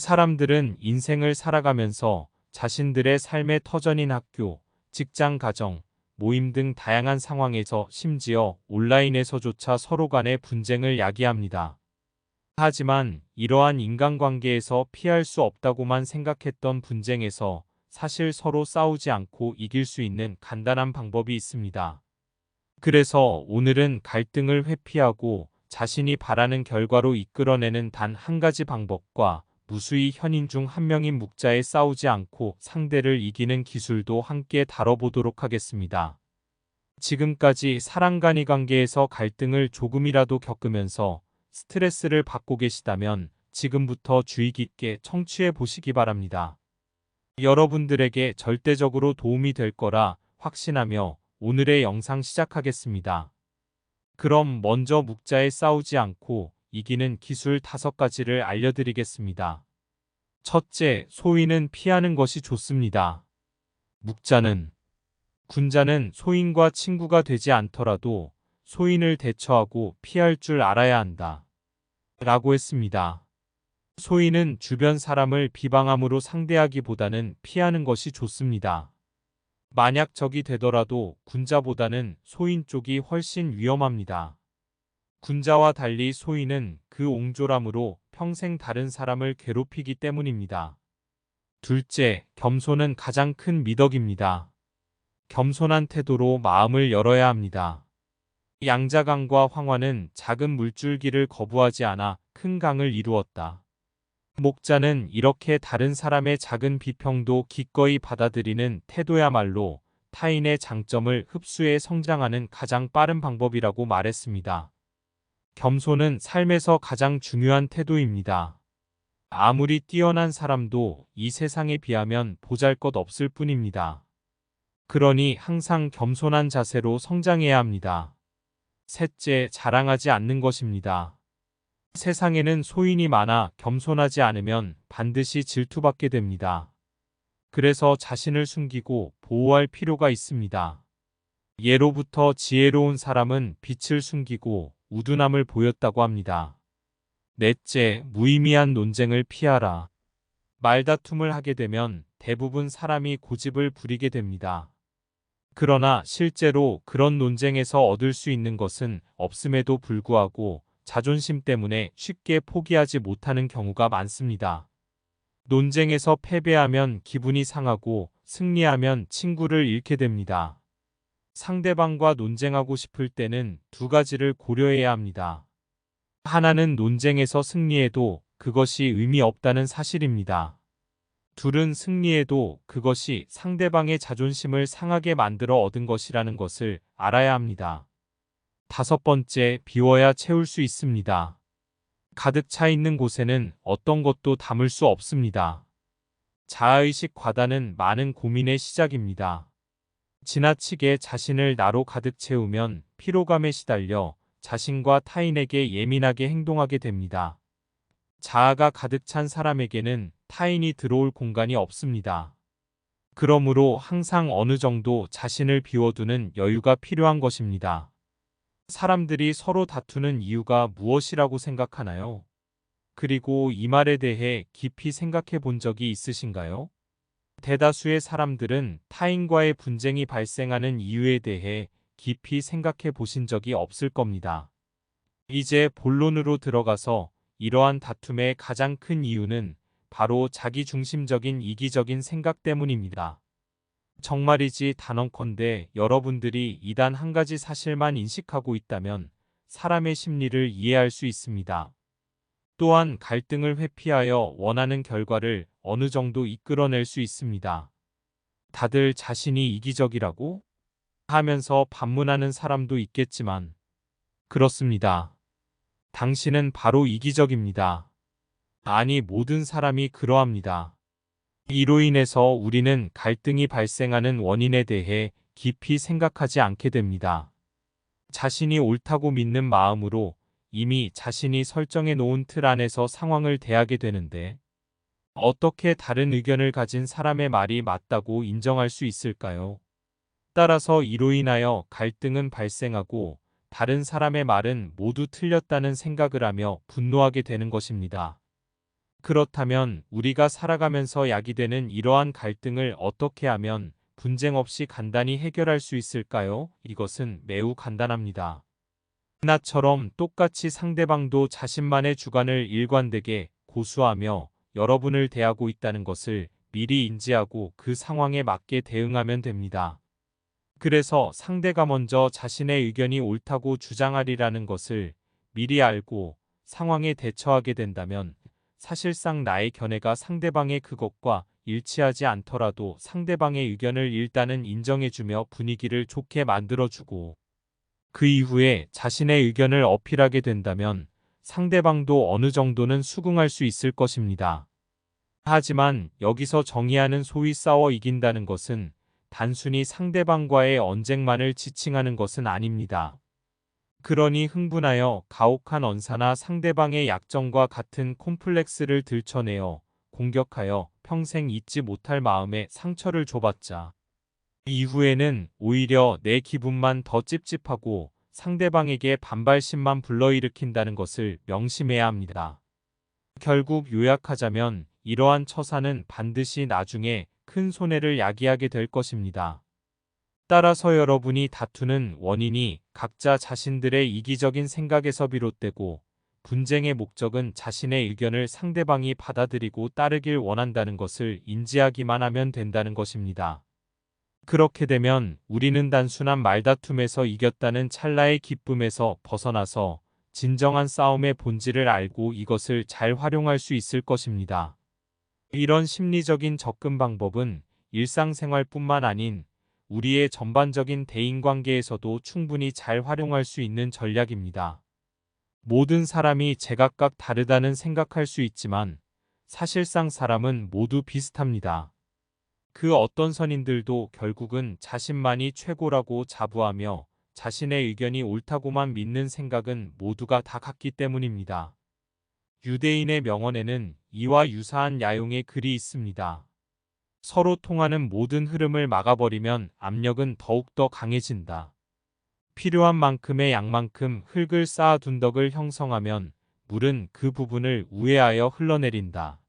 사람들은 인생을 살아가면서 자신들의 삶의 터전인 학교, 직장, 가정, 모임 등 다양한 상황에서 심지어 온라인에서조차 서로 간의 분쟁을 야기합니다. 하지만 이러한 인간관계에서 피할 수 없다고만 생각했던 분쟁에서 사실 서로 싸우지 않고 이길 수 있는 간단한 방법이 있습니다. 그래서 오늘은 갈등을 회피하고 자신이 바라는 결과로 이끌어내는 단 한 가지 방법과 무수히 현인 중 한 명인 묵자에 싸우지 않고 상대를 이기는 기술도 함께 다뤄보도록 하겠습니다. 지금까지 사람 간의 관계에서 갈등을 조금이라도 겪으면서 스트레스를 받고 계시다면 지금부터 주의 깊게 청취해 보시기 바랍니다. 여러분들에게 절대적으로 도움이 될 거라 확신하며 오늘의 영상 시작하겠습니다. 그럼 먼저 묵자에 싸우지 않고 이기는 기술 5가지를 알려드리겠습니다. 첫째, 소인은 피하는 것이 좋습니다. 묵자는 군자는 소인과 친구가 되지 않더라도 소인을 대처하고 피할 줄 알아야 한다. 라고 했습니다. 소인은 주변 사람을 비방함으로 상대하기보다는 피하는 것이 좋습니다. 만약 적이 되더라도 군자보다는 소인 쪽이 훨씬 위험합니다. 군자와 달리 소인은 그 옹졸함으로 평생 다른 사람을 괴롭히기 때문입니다. 둘째, 겸손은 가장 큰 미덕입니다. 겸손한 태도로 마음을 열어야 합니다. 양자강과 황화는 작은 물줄기를 거부하지 않아 큰 강을 이루었다. 목자는 이렇게 다른 사람의 작은 비평도 기꺼이 받아들이는 태도야말로 타인의 장점을 흡수해 성장하는 가장 빠른 방법이라고 말했습니다. 겸손은 삶에서 가장 중요한 태도입니다. 아무리 뛰어난 사람도 이 세상에 비하면 보잘것없을 뿐입니다. 그러니 항상 겸손한 자세로 성장해야 합니다. 셋째, 자랑하지 않는 것입니다. 세상에는 소인이 많아 겸손하지 않으면 반드시 질투받게 됩니다. 그래서 자신을 숨기고 보호할 필요가 있습니다. 예로부터 지혜로운 사람은 빛을 숨기고 우둔함을 보였다고 합니다. 넷째, 무의미한 논쟁을 피하라. 말다툼을 하게 되면 대부분 사람이 고집을 부리게 됩니다. 그러나 실제로 그런 논쟁에서 얻을 수 있는 것은 없음에도 불구하고 자존심 때문에 쉽게 포기하지 못하는 경우가 많습니다. 논쟁에서 패배하면 기분이 상하고 승리하면 친구를 잃게 됩니다. 상대방과 논쟁하고 싶을 때는 2가지를 고려해야 합니다. 하나는 논쟁에서 승리해도 그것이 의미 없다는 사실입니다. 둘은 승리해도 그것이 상대방의 자존심을 상하게 만들어 얻은 것이라는 것을 알아야 합니다. 5번째, 비워야 채울 수 있습니다. 가득 차 있는 곳에는 어떤 것도 담을 수 없습니다. 자아의식 과다는 많은 고민의 시작입니다. 지나치게 자신을 나로 가득 채우면 피로감에 시달려 자신과 타인에게 예민하게 행동하게 됩니다. 자아가 가득 찬 사람에게는 타인이 들어올 공간이 없습니다. 그러므로 항상 어느 정도 자신을 비워두는 여유가 필요한 것입니다. 사람들이 서로 다투는 이유가 무엇이라고 생각하나요? 그리고 이 말에 대해 깊이 생각해 본 적이 있으신가요? 대다수의 사람들은 타인과의 분쟁이 발생하는 이유에 대해 깊이 생각해 보신 적이 없을 겁니다. 이제 본론으로 들어가서 이러한 다툼의 가장 큰 이유는 바로 자기중심적인 이기적인 생각 때문입니다. 정말이지 단언컨대 여러분들이 이단 한 가지 사실만 인식하고 있다면 사람의 심리를 이해할 수 있습니다. 또한 갈등을 회피하여 원하는 결과를 어느 정도 이끌어낼 수 있습니다. 다들 자신이 이기적이라고 하면서 반문하는 사람도 있겠지만 그렇습니다. 당신은 바로 이기적입니다. 아니, 모든 사람이 그러합니다. 이로 인해서 우리는 갈등이 발생하는 원인에 대해 깊이 생각하지 않게 됩니다. 자신이 옳다고 믿는 마음으로 이미 자신이 설정해 놓은 틀 안에서 상황을 대하게 되는데 어떻게 다른 의견을 가진 사람의 말이 맞다고 인정할 수 있을까요? 따라서 이로 인하여 갈등은 발생하고 다른 사람의 말은 모두 틀렸다는 생각을 하며 분노하게 되는 것입니다. 그렇다면 우리가 살아가면서 야기되는 이러한 갈등을 어떻게 하면 분쟁 없이 간단히 해결할 수 있을까요? 이것은 매우 간단합니다. 나처럼 똑같이 상대방도 자신만의 주관을 일관되게 고수하며 여러분을 대하고 있다는 것을 미리 인지하고 그 상황에 맞게 대응하면 됩니다. 그래서 상대가 먼저 자신의 의견이 옳다고 주장하리라는 것을 미리 알고 상황에 대처하게 된다면 사실상 나의 견해가 상대방의 그것과 일치하지 않더라도 상대방의 의견을 일단은 인정해주며 분위기를 좋게 만들어주고 그 이후에 자신의 의견을 어필하게 된다면 상대방도 어느 정도는 수긍할 수 있을 것입니다. 하지만 여기서 정의하는 소위 싸워 이긴다는 것은 단순히 상대방과의 언쟁만을 지칭하는 것은 아닙니다. 그러니 흥분하여 가혹한 언사나 상대방의 약점과 같은 콤플렉스를 들춰내어 공격하여 평생 잊지 못할 마음에 상처를 줘봤자 이후에는 오히려 내 기분만 더 찝찝하고 상대방에게 반발심만 불러일으킨다는 것을 명심해야 합니다. 결국 요약하자면 이러한 처사는 반드시 나중에 큰 손해를 야기하게 될 것입니다. 따라서 여러분이 다투는 원인이 각자 자신들의 이기적인 생각에서 비롯되고 분쟁의 목적은 자신의 의견을 상대방이 받아들이고 따르길 원한다는 것을 인지하기만 하면 된다는 것입니다. 그렇게 되면 우리는 단순한 말다툼에서 이겼다는 찰나의 기쁨에서 벗어나서 진정한 싸움의 본질을 알고 이것을 잘 활용할 수 있을 것입니다. 이런 심리적인 접근 방법은 일상생활뿐만 아닌 우리의 전반적인 대인관계에서도 충분히 잘 활용할 수 있는 전략입니다. 모든 사람이 제각각 다르다는 생각할 수 있지만 사실상 사람은 모두 비슷합니다. 그 어떤 선인들도 결국은 자신만이 최고라고 자부하며 자신의 의견이 옳다고만 믿는 생각은 모두가 다 같기 때문입니다. 유대인의 명언에는 이와 유사한 야용의 글이 있습니다. 서로 통하는 모든 흐름을 막아버리면 압력은 더욱더 강해진다. 필요한 만큼의 양만큼 흙을 쌓아둔 덕을 형성하면 물은 그 부분을 우회하여 흘러내린다.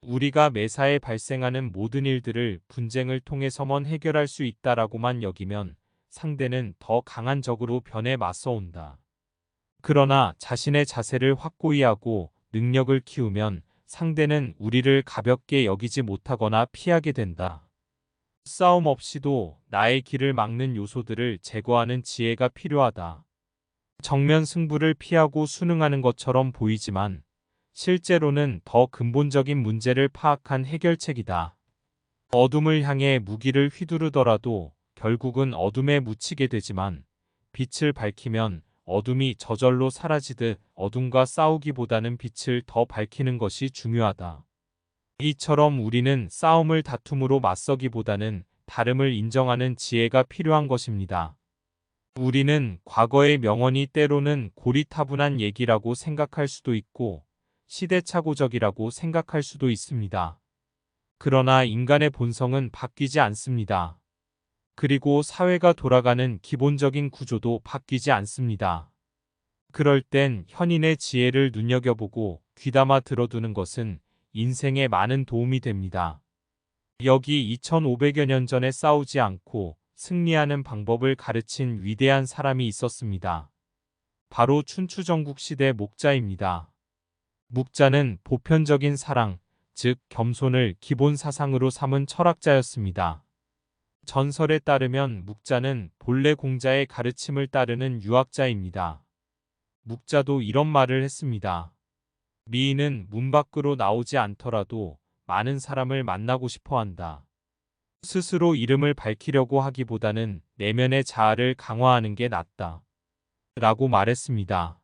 우리가 매사에 발생하는 모든 일들을 분쟁을 통해서만 해결할 수 있다라고만 여기면 상대는 더 강한 적으로 변해 맞서온다. 그러나 자신의 자세를 확고히 하고 능력을 키우면 상대는 우리를 가볍게 여기지 못하거나 피하게 된다. 싸움 없이도 나의 길을 막는 요소들을 제거하는 지혜가 필요하다. 정면 승부를 피하고 순응하는 것처럼 보이지만 실제로는 더 근본적인 문제를 파악한 해결책이다. 어둠을 향해 무기를 휘두르더라도 결국은 어둠에 묻히게 되지만 빛을 밝히면 어둠이 저절로 사라지듯 어둠과 싸우기보다는 빛을 더 밝히는 것이 중요하다. 이처럼 우리는 싸움을 다툼으로 맞서기보다는 다름을 인정하는 지혜가 필요한 것입니다. 우리는 과거의 명언이 때로는 고리타분한 얘기라고 생각할 수도 있고 시대착오적이라고 생각할 수도 있습니다. 그러나 인간의 본성은 바뀌지 않습니다. 그리고 사회가 돌아가는 기본적인 구조도 바뀌지 않습니다. 그럴 땐 현인의 지혜를 눈여겨보고 귀담아 들어두는 것은 인생에 많은 도움이 됩니다. 여기 2500여 년 전에 싸우지 않고 승리하는 방법을 가르친 위대한 사람이 있었습니다. 바로 춘추전국 시대 목자입니다. 묵자는 보편적인 사랑, 즉 겸손을 기본 사상으로 삼은 철학자였습니다. 전설에 따르면 묵자는 본래 공자의 가르침을 따르는 유학자입니다. 묵자도 이런 말을 했습니다. 미인은 문 밖으로 나오지 않더라도 많은 사람을 만나고 싶어 한다. 스스로 이름을 밝히려고 하기보다는 내면의 자아를 강화하는 게 낫다. 라고 말했습니다.